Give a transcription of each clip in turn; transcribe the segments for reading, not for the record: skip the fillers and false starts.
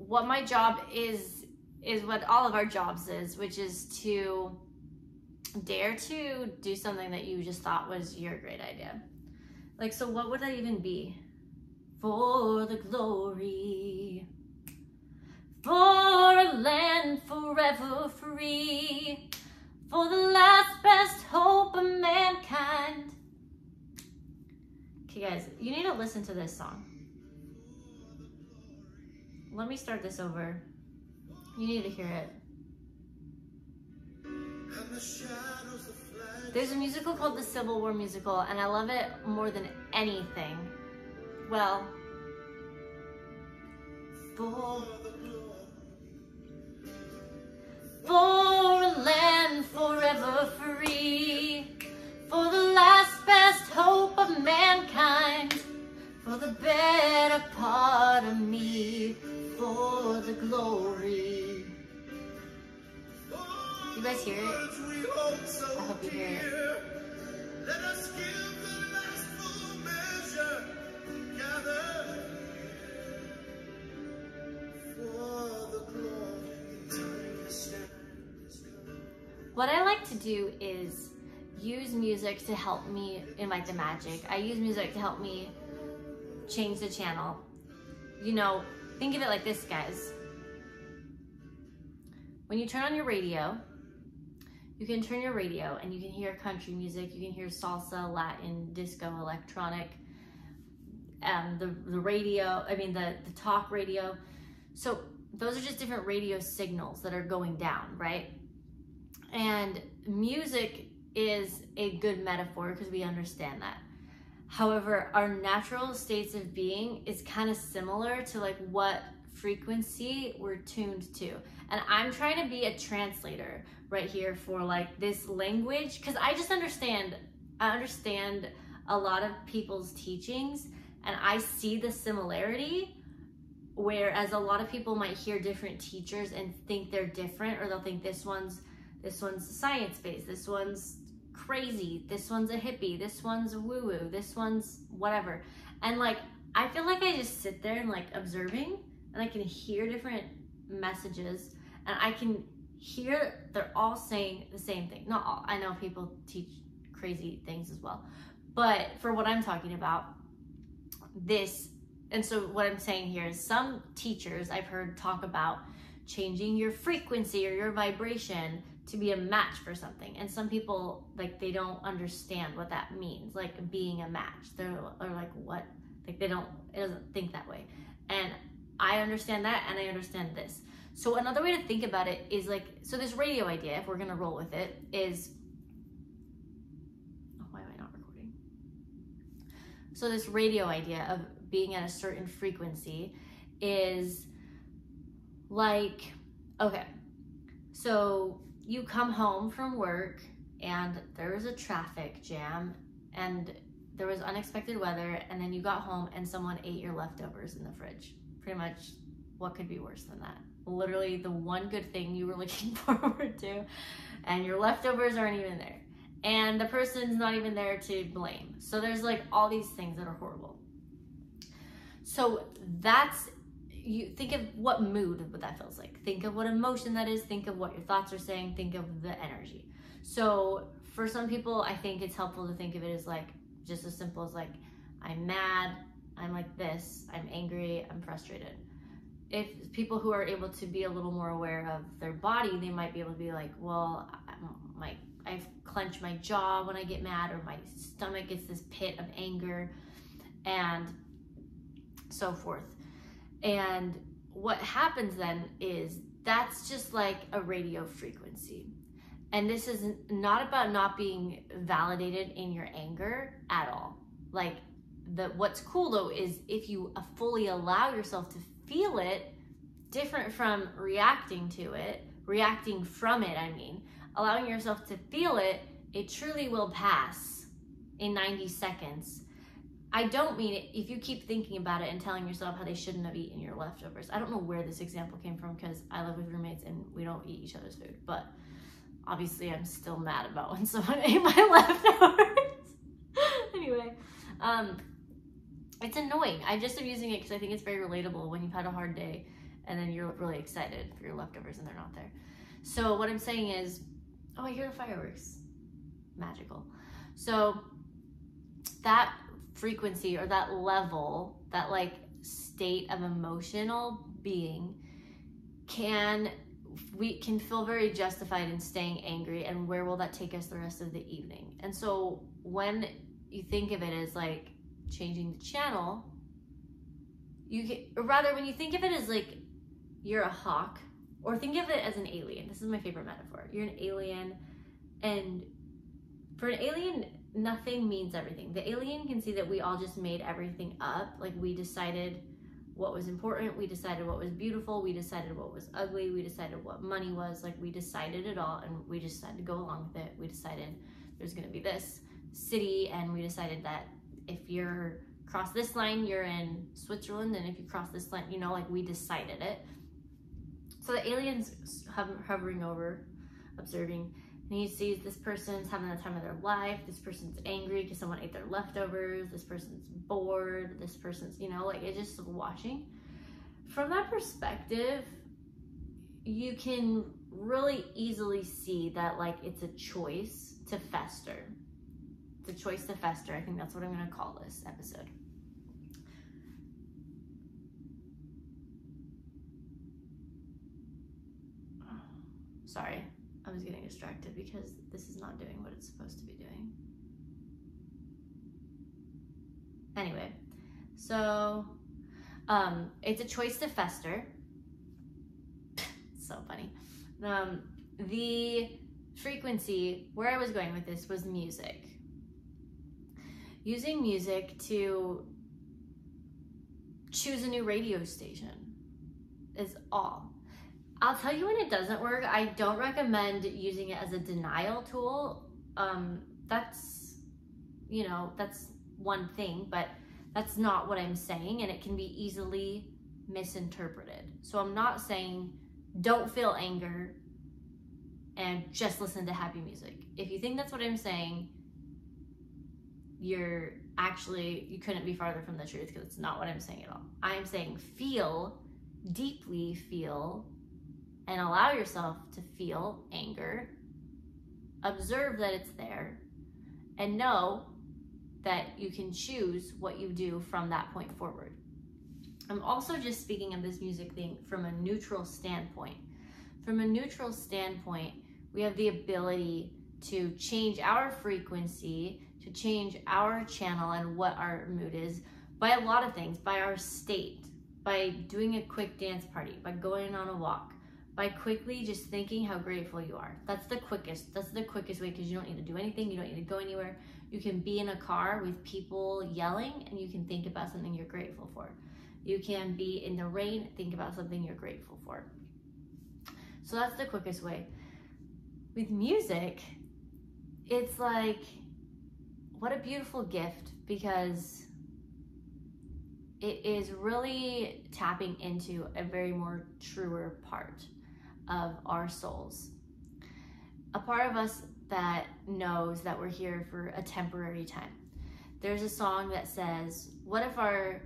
what my job is what all of our jobs is, which is to dare to do something that you just thought was your great idea. Like, so what would that even be? For the glory, for a land forever free, for the last best hope of mankind. Okay guys, you need to listen to this song. Let me start this over. You need to hear it. There's a musical called the Civil War Musical, and I love it more than anything. Well, for a land forever free, for the last best hope of mankind, for the better part of me, for the glory. You guys hear it? I hope you hear it. Let us give the last full measure, gather for the glory. What I like to do is use music to help me invite the magic. I use music to help me change the channel. You know, think of it like this, guys. When you turn on your radio, you can turn your radio and you can hear country music, you can hear salsa, Latin, disco, electronic, the radio, the talk radio. So those are just different radio signals that are going down, right? And music is a good metaphor because we understand that. However, our natural states of being is kind of similar to like what frequency we're tuned to. And I'm trying to be a translator right here for like this language, because I understand a lot of people's teachings and I see the similarity, whereas a lot of people might hear different teachers and think they're different, or they'll think this one's science-based, this one's crazy, this one's a hippie, this one's woo-woo, this one's whatever. And like, I feel like I just sit there and like observing, and I can hear different messages, and I can hear they're all saying the same thing. Not all, I know people teach crazy things as well, but for what I'm talking about, this, and so what I'm saying here is some teachers I've heard talk about changing your frequency or your vibration to be a match for something. And some people, like, they don't understand what that means, like being a match. They're like, what? Like, it doesn't think that way. And I understand that, and I understand this. So another way to think about it is like, so this radio idea, if we're gonna roll with it, is, oh, why am I not recording? So this radio idea of being at a certain frequency is like, okay, so you come home from work and there was a traffic jam and there was unexpected weather, and then you got home and someone ate your leftovers in the fridge. Pretty much, what could be worse than that? Literally the one good thing you were looking forward to, and your leftovers aren't even there. And the person's not even there to blame. So there's like all these things that are horrible. So that's, you think of what mood that feels like. Think of what emotion that is. Think of what your thoughts are saying. Think of the energy. So for some people, I think it's helpful to think of it as like, just as simple as like, I'm mad, I'm like this, I'm angry, I'm frustrated. If people who are able to be a little more aware of their body, they might be able to be like, well, I clench my jaw when I get mad, or my stomach gets this pit of anger, and so forth. And what happens then is that's just like a radio frequency. And this is not about not being validated in your anger at all. Like, what's cool though is if you fully allow yourself to feel it, different from reacting from it, allowing yourself to feel it, it truly will pass in 90 seconds. I don't mean it if you keep thinking about it and telling yourself how they shouldn't have eaten your leftovers. I don't know where this example came from because I live with roommates and we don't eat each other's food, but obviously I'm still mad about when someone ate my leftovers. Anyway, it's annoying. I just am using it because I think it's very relatable when you've had a hard day and then you're really excited for your leftovers and they're not there. So what I'm saying is, oh, I hear the fireworks. Magical. So that frequency or that level, that like state of emotional being we can feel very justified in staying angry, and where will that take us the rest of the evening? And so when you think of it as like changing the channel, or rather when you think of it as like you're a hawk, or think of it as an alien. This is my favorite metaphor. You're an alien, and for an alien, nothing means everything. The alien can see that we all just made everything up. Like we decided what was important, we decided what was beautiful, we decided what was ugly, we decided what money was, like we decided it all, and we just had to go along with it. We decided there's gonna be this city, and we decided that if you're cross this line, you're in Switzerland, and if you cross this line, you know, like we decided it. So the alien's hovering over, observing, and he sees this person's having the time of their life, this person's angry because someone ate their leftovers, this person's bored, this person's, you know, like it's just watching. From that perspective, you can really easily see that like it's a choice to fester. It's a choice to fester. I think that's what I'm going to call this episode. Sorry, I was getting distracted because this is not doing what it's supposed to be doing. Anyway, so it's a choice to fester. So funny. The frequency, where I was going with this was music. Using music to choose a new radio station is all. I'll tell you when it doesn't work. I don't recommend using it as a denial tool. That's, you know, that's one thing, but that's not what I'm saying, and it can be easily misinterpreted. So I'm not saying don't feel anger and just listen to happy music. If you think that's what I'm saying, you couldn't be farther from the truth, because it's not what I'm saying at all. I'm saying feel, deeply feel, and allow yourself to feel anger. Observe that it's there, and know that you can choose what you do from that point forward. I'm also just speaking of this music thing from a neutral standpoint. From a neutral standpoint, we have the ability to change our frequency, to change our channel and what our mood is by a lot of things, by our state, by doing a quick dance party, by going on a walk, by quickly just thinking how grateful you are. That's the quickest way, because you don't need to do anything, you don't need to go anywhere. You can be in a car with people yelling and you can think about something you're grateful for. You can be in the rain, think about something you're grateful for. So that's the quickest way. With music, it's like, what a beautiful gift, because it is really tapping into a very more truer part of our souls. A part of us that knows that we're here for a temporary time. There's a song that says, what if our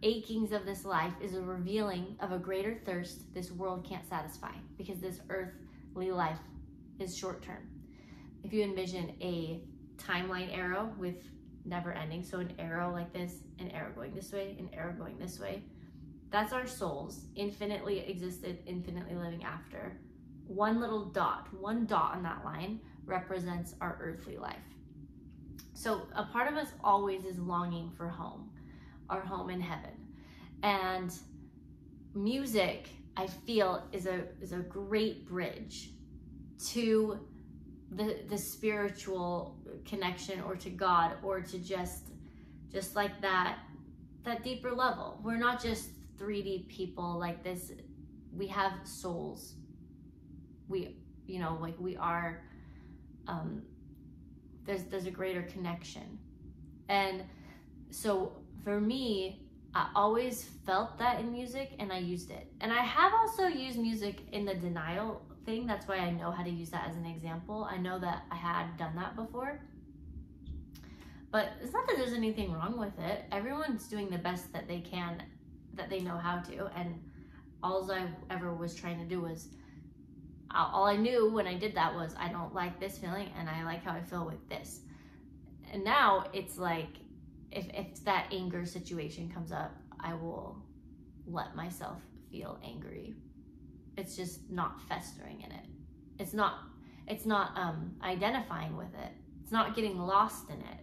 achings of this life is a revealing of a greater thirst this world can't satisfy, because this earthly life is short term. If you envision a timeline arrow with never ending, so an arrow like this, an arrow going this way, an arrow going this way, that's our souls, infinitely existed, infinitely living after. One little dot, one dot on that line represents our earthly life. So a part of us always is longing for home, our home in heaven. And music, I feel, is a great bridge to the spiritual connection, or to God, or to just like that deeper level. We're not just 3D people like this. We have souls. We are, there's a greater connection. And so for me, I always felt that in music, and I used it. And I have also used music in the denial thing. That's why I know how to use that as an example. I know that I had done that before. But it's not that there's anything wrong with it. Everyone's doing the best that they can, that they know how to. And all I ever was trying to do was, all I knew when I did that was, I don't like this feeling and I like how I feel with this. And now it's like, if that anger situation comes up, I will let myself feel angry. It's just not festering in it. It's not identifying with it. It's not getting lost in it.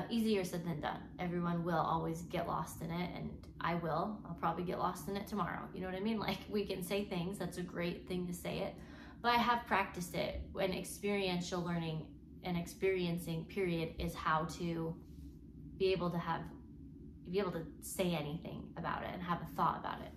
Easier said than done. Everyone will always get lost in it, and I will. I'll probably get lost in it tomorrow. You know what I mean? Like, we can say things, that's a great thing to say it, but I have practiced it. When experiential learning and experiencing, period, is how to be able to say anything about it and have a thought about it.